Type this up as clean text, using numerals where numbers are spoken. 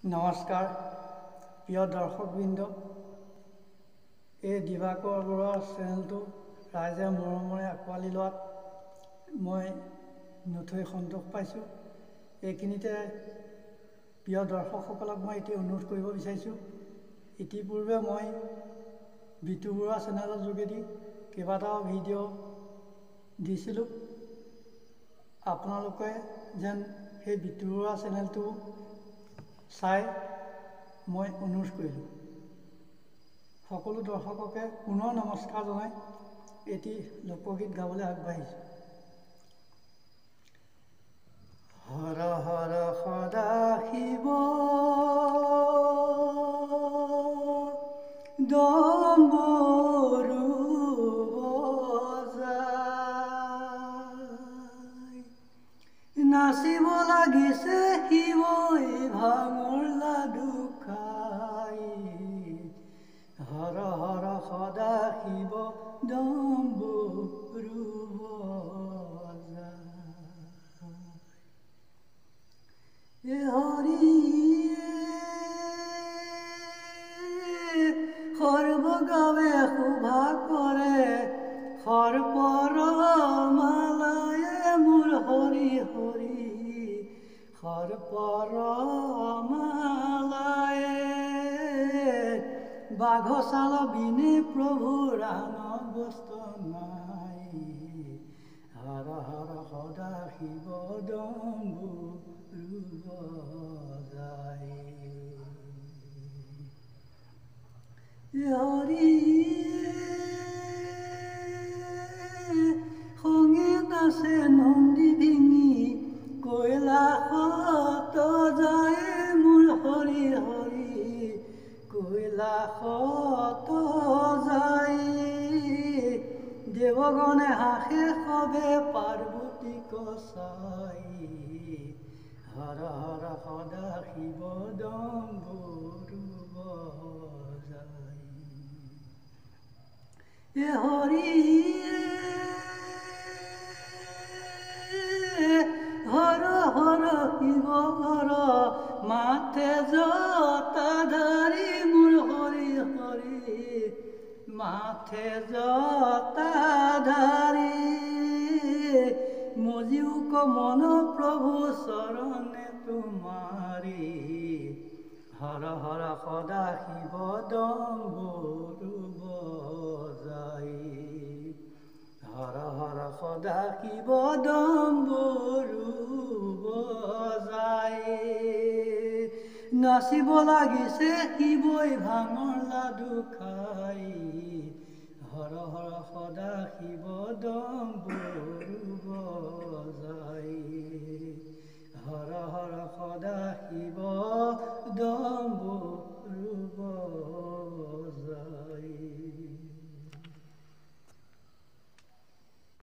নমস্কাৰ প্ৰিয় দৰ্শকবৃন্দ, এই দিবাকৰ বৰুৱা চেনেলটো ৰাইজে মৰমেৰে আঁকোৱালি লোৱাত মই নথৈ সন্তোষ পাইছোঁ। এইখিনিতে প্ৰিয় দৰ্শকসকলক মই এটি অনুৰোধ কৰিব বিচাৰিছোঁ। ইতিপূৰ্বে মই বিতু বৰুৱা চেনেলৰ যোগেদি কেইবাটাও ভিডিঅ' দিছিলোঁ। আপোনালোকে যেন সেই বিতু বৰুৱা চেনেলটো চাই মই অনুৰোধ কৰিলোঁ। সকলো দৰ্শককে পুনৰ নমস্কাৰ জনাই এটি লোকগীত গাবলৈ আগবাঢ়িছোঁ। হৰ হৰ সদা শিৱ ডম্বৰু বজাই, নাচিব লাগিছে শিৱই ভাঙৰ লাডু খাই। হৰ হৰ সদা শিৱ ডম্বৰু বজাই। হৰিয়ে সৰ্বগাৱে শোভা কৰে, সৰ্পৰ মালায়ে মোৰ হৰি হৰি, সৰ্পৰ মালায়ে বাঘ ছাল বিনে প্ৰভুৰ আন বস্ত্ৰ নাই। হৰ হৰ সদা শিৱ ডম্বৰু বজাই। হৰিয়ে সংগীত আছে নন্দী ভিঙি, কৈলাসত যায় মোৰ হৰি হৰি, কৈলাসত যায়। দেৱগণে হাসে সবে পাৰ্বতীক চাই। হৰ হৰ সদা শিৱ ডম্বৰু বজাই। হৰিয়ে হৰ হৰ শিৱ হৰ, মাথে জটাধাৰী মোৰ হৰি হৰি, মাথে জটাধাৰী। মজিউক মন প্ৰভু চৰণে তোমাৰি। হৰ হৰ সদা শিৱ ডম্বৰু বজাই। হৰ হৰ সদা শিৱ ডম্বৰু বজাই। নাচিব লাগিছে শিৱই ভাঙৰ লাডু খাই। হৰ হৰ সদা শিৱ ডম্বৰু বজাই। হৰ হৰ সদা শিৱ ডম্বৰু বজাই।